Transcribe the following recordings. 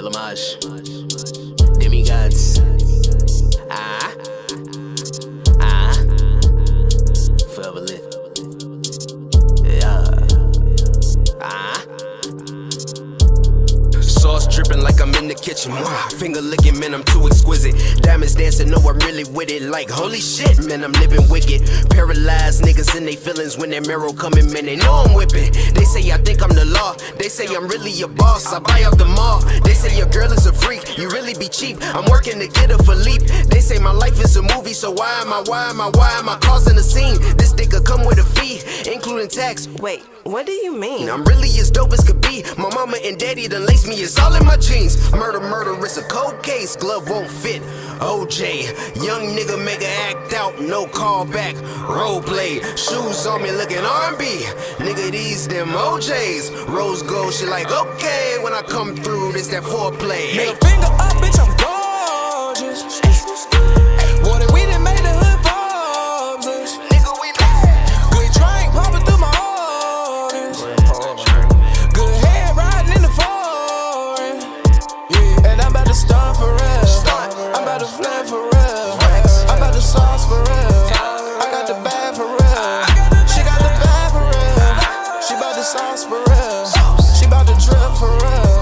Pierre Limage, demigods. Forever lit. Yeah. Sauce dripping like I'm in the kitchen. Finger licking, man, I'm too exquisite. Diamonds dancing, know I'm really with it. Like, holy shit, man, I'm living wicked. Paralyzed niggas in they feelings when that marrow coming, man, they know I'm whipping. They say I think I'm the law. They say I'm really your boss. I buy up the mall. They say your girl is a freak. You really be cheap. I'm working to get her for leap. They say my life is a movie, so why am I causing a scene? This dick could come with a fee, including tax. Wait, what do you mean? I'm really as dope as could be. My mama and daddy done laced me, it's all in my jeans. Murder, it's a cold case, glove won't fit. OJ, young nigga make her act out, no callback, role play. Shoes on me looking R&B, nigga these them OJs. Rose gold, shit like okay, when I come through, this that foreplay. Middle finger up, bitch, I'm gorgeous. What if we done made the hood Forbes? Nigga, we mad. Good drink popping through my orders. Good head riding in the foreign. Yeah, and I'm about to start for real. I'm about to flip for real. I'm about to sauce for real. I got the bag for real. She got the bag for real. She about to sauce for real. She about to drip for real.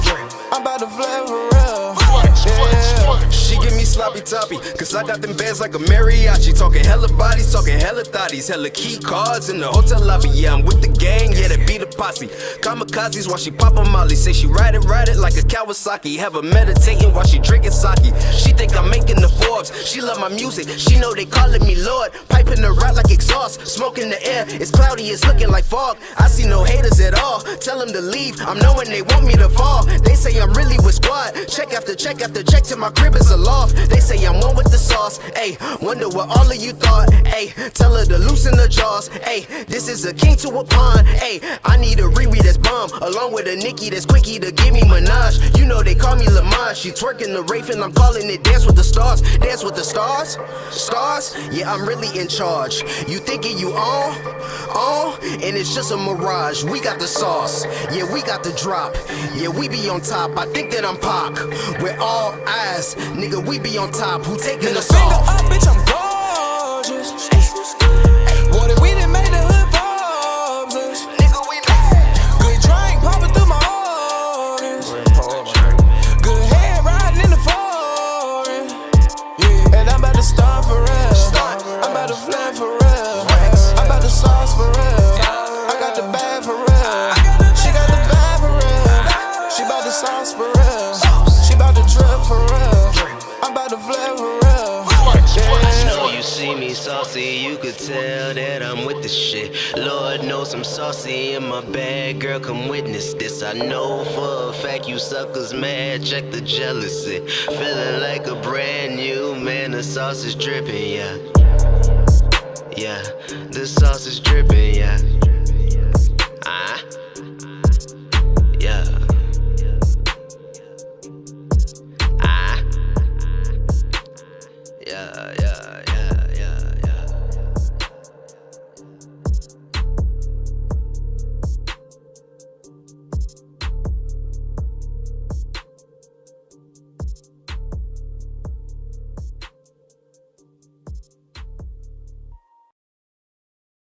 I'm about to flip for real. Yeah. She give me sloppy toppy, cause I got them bands like a mariachi. Talking hella bodies, talking hella thotties, hella key cards in the hotel lobby. Yeah, I'm with the gang, yeah, that be the posse. Kamikazes while she pop a molly. Say she ride it like a Kawasaki. Have her meditating while she drinking sake. She think I'm making the Forbes. She love my music, she know they calling me Lord. Piping the rap like exhaust, smoke in the air. It's cloudy, it's looking like fog. I see no haters at all. Tell them to leave, I'm knowing they want me to fall. They say I'm really with squad. Check after check after check till my crib is a loft. They say I'm one with the sauce. Ayy, wonder what all of you thought. Ayy, tell her to loosen the jaws. Ayy, this is a king to a pawn. Ayy, I need a Riri that's bomb, along with a Nicki that's quickie to give me Minaj. You know they call me Limage. She twerking the rave and I'm calling it dance with the stars. Dance with the stars? Stars? Yeah, I'm really in charge. You thinking you on? And it's just a mirage. We got the sauce. Yeah, we got the drop. Yeah, we be on top. I think that I'm Pac. With all eyes, nigga, we be on top. Who taking us Finger off? up, bitch, I'm gorgeous. What if we done made the hood Forbes? Nigga, we mad. Good drink popping through my orders. Good head riding in the foreign. Yeah, and I'm about to start for real. I'm about to flip for real. I'm about to sauce for real. I got the bag for real. She got the bag for real. She about to sauce for real. She about to drip for real. I'm about to flip for real. Know you see me saucy, you could tell that I'm with the shit. Lord knows I'm saucy in my bag, girl, come witness this. I know for a fact you suckers mad, check the jealousy. Feeling like a brand new man, the sauce is dripping, yeah. Yeah, the sauce is dripping, yeah.